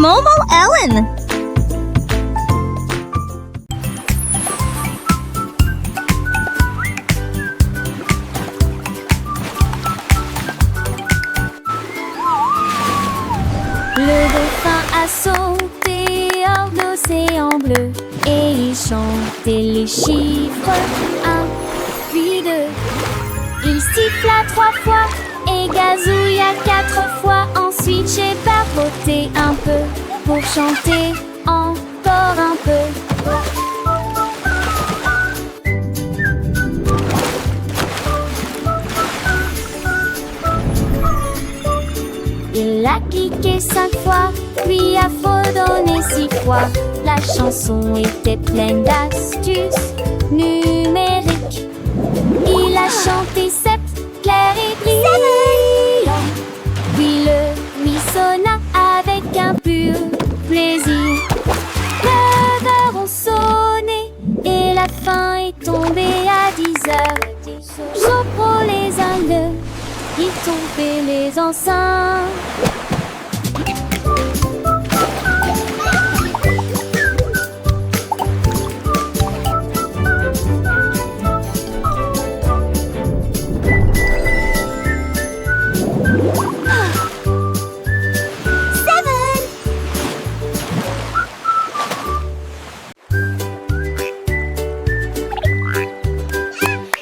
Momo Ellen. Le dauphin a sauté hors d'océan bleu et il chantait les chiffres 1, puis 2. Il siffla 3 fois et gazouilla 4 fois. Ensuite j'ai barboté un peu pour chanter encore un peu. Il a cliqué 5 fois, puis a fredonné 6 fois. La chanson était pleine d'astuces numériques. Il a chanté 7, clair et brillant. Puis le lui sonna avec un pur plaisir. 9 heures ont sonné et la fin est tombée à 10 heures. Sopro les angles, ils tombaient les enceintes.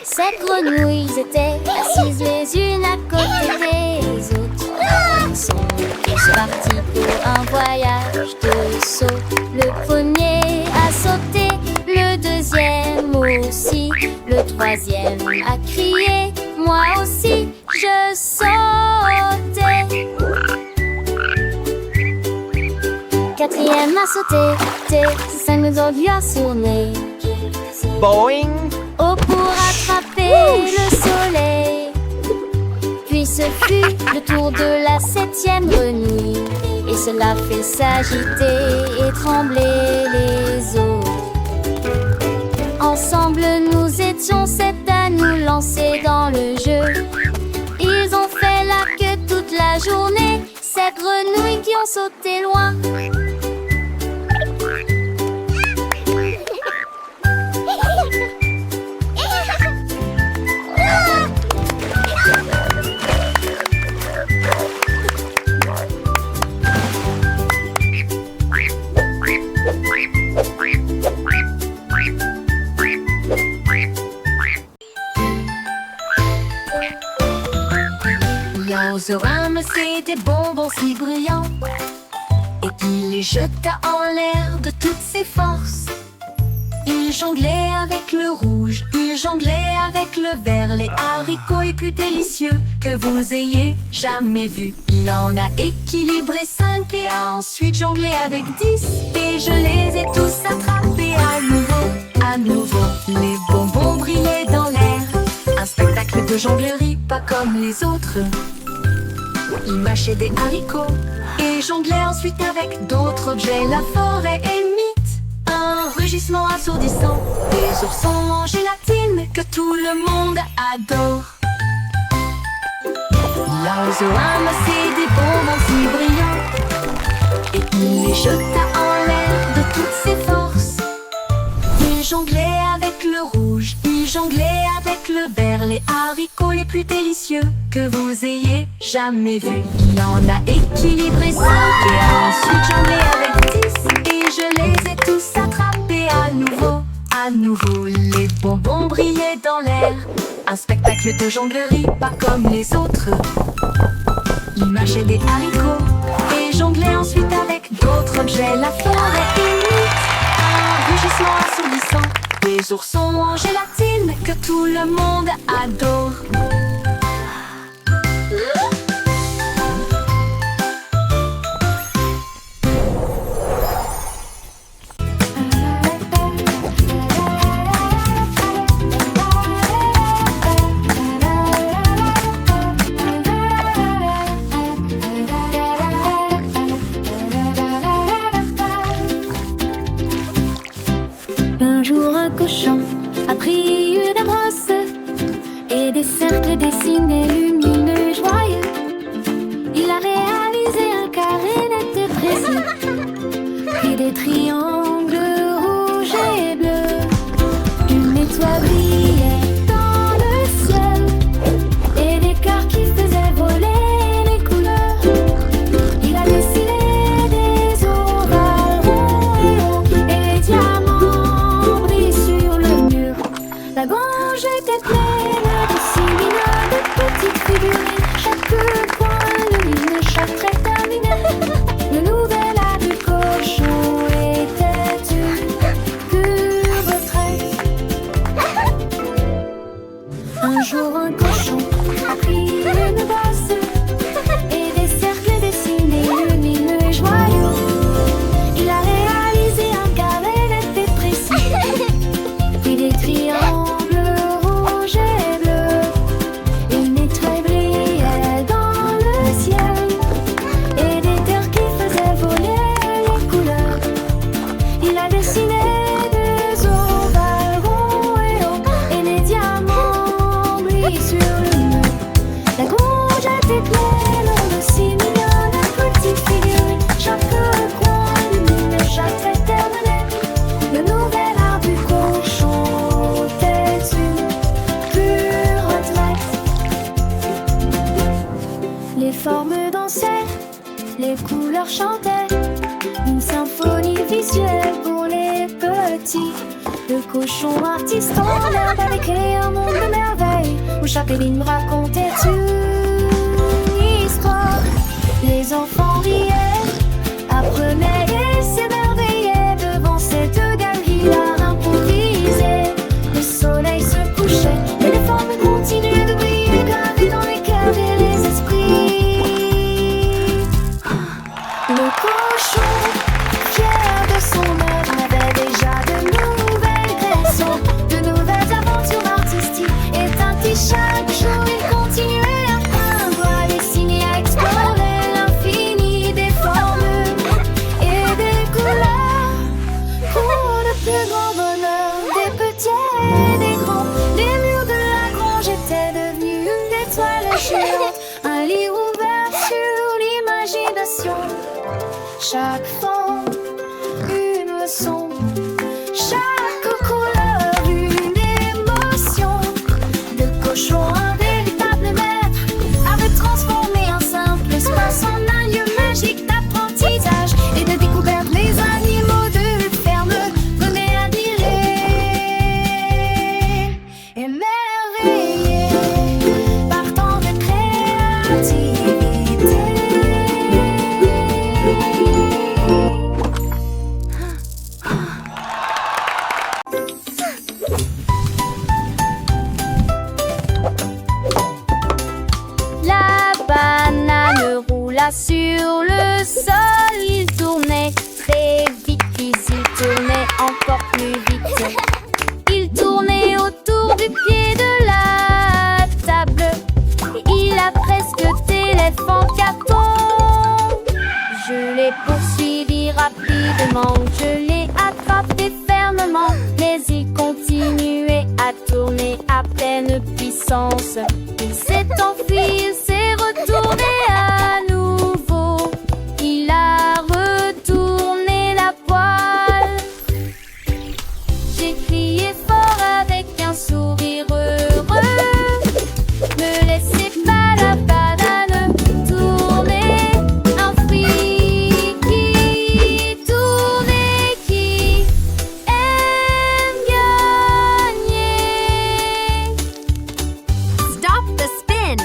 Sept grenouilles étaient assises les unes à côté des autres. Ils sont tous partis pour un voyage de saut. Le premier a sauté, le deuxième aussi. Le troisième a crié, moi aussi je sautais. Quatrième a sauté, cinq autres a sonné. Boing! Oh, pour attraper le soleil. Puis ce fut le tour de la 7e grenouille. Et cela fait s'agiter et trembler les autres. Ensemble nous étions 7 à nous lancer dans le jeu. Ils ont fait la queue toute la journée. 7 grenouilles qui ont sauté loin. L'oiseau ramassait des bonbons si brillants et il les jeta en l'air de toutes ses forces. Il jonglait avec le rouge, il jonglait avec le vert, les haricots les plus délicieux que vous ayez jamais vus. Il en a équilibré 5 et a ensuite jonglé avec 10 et je les ai tous attrapés à nouveau, à nouveau. Les bonbons brillaient dans l'air, un spectacle de jonglerie pas comme les autres. Il mâchait des haricots et jonglait ensuite avec d'autres objets. La forêt imite un rugissement assourdissant, des oursons en gélatine que tout le monde adore. L'oiseau ramassait des bonbons si brillants et il les jeta en l'air de toutes ses forces. Il jonglait avec le rouge, il jonglait avec le vert, les haricots les plus délicieux que vous ayez jamais vus. Il en a équilibré 5 et a ensuite jonglé avec 10 et je les ai tous attrapés à nouveau, à nouveau. Les bonbons brillaient dans l'air, un spectacle de jonglerie pas comme les autres. Il mâchait des haricots et jonglait ensuite avec d'autres objets. La forêt imite un rugissement assourdissant, des oursons en gélatine que tout le monde adore. Un jour un cochon a pris une brosse et des cercles dessinés lumineux joyeux. Il a réalisé un carré net et précis des triangles rouges et bleus. Une étoile brillait dans le ciel et des cœurs qui faisaient voler les couleurs. Il a dessiné des ovales ronds et longs et les diamants brillent sur le mur. La grange était pleine de si mignonnes de petites figurines. Chaque coin lumineux, chaque trait terminé. Le nouvel art du cochon était une pure retraite. Un jour un cochon a pris une basse et des cercles dessinés lumineux et joyeux. Il a réalisé un carré net et précis, puis des triangles rouges et bleus. Une étoile brillait dans le ciel et des terres qui faisaient voler les couleurs. Il a dessiné des ovales ronds et longs et des diamants brillent sur le mur. La grange était pleine de si mignonnes petites figurines. Chaque coin lumineux, chaque trait terminé. Le nouvel art du cochon était une pure retraite. Les formes dansaient, les couleurs chantaient, une symphonie visuelle pour les petits. Le cochon artiste en herbe avait créé un monde de merveilles où chaque ligne racontait une histoire. Les enfants riaient, apprenaient et s'émerveillaient devant cette galerie d'art improvisée. Le soleil se couchait et les formes continuaient de briller, gravées dans les cœurs et les esprits. Le cochon, fier de son œuvre, avait déjà de nouvelles créations, de nouvelles aventures artistiques. Et chaque jour il continuait à peindre, à dessiner, à explorer l'infini des formes et des couleurs. Pour le plus grand bonheur des petits et des grands, les murs de la grange étaient devenus une étoile géante, un livre ouvert sur l'imagination. Chaque forme, une leçon, chaque couleur, une émotion. De cochon, un véritable maître, avait transformé un simple espace en un lieu magique d'apprentissage et de découverte. Les animaux de ferme venaient admirer, émerveillés par tant de créativité. La banane roula sur le sol. Il tournait très vite, puis il tournait encore plus vite. Il tournait autour du pied de la table. Il a presque téléphone carton. Je l'ai poursuivi rapidement, je l'ai attrapé fermement, mais il continuait à tourner à pleine puissance. Il s'est enfui, il s'est retourné à nouveau. Il a retourné la poêle. J'ai crié fort avec un sourire heureux. Ne laissez pas la banane tourner. Un fruit qui tourne et qui aime gagner. Stop the spin.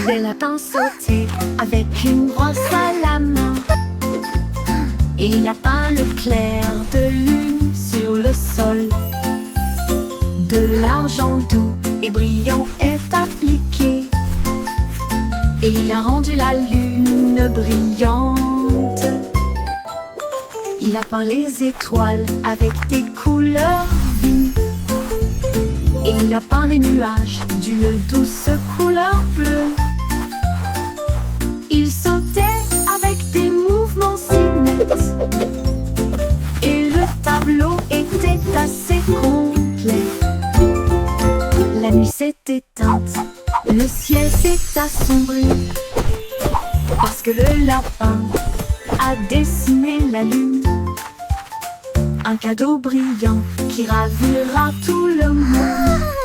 Des lapins sautaient avec une brosse à la main. Et il a peint le clair de lune sur le sol. De l'argent doux et brillant est appliqué. Et il a rendu la lune brillante. Il a peint les étoiles avec des couleurs vives. Et il a peint les nuages d'une douce couleur bleue. Il sautait avec des mouvements si nets nuit s'est éteinte, le ciel s'est assombri, parce que le lapin a dessiné la lune. Un cadeau brillant qui ravira tout le monde.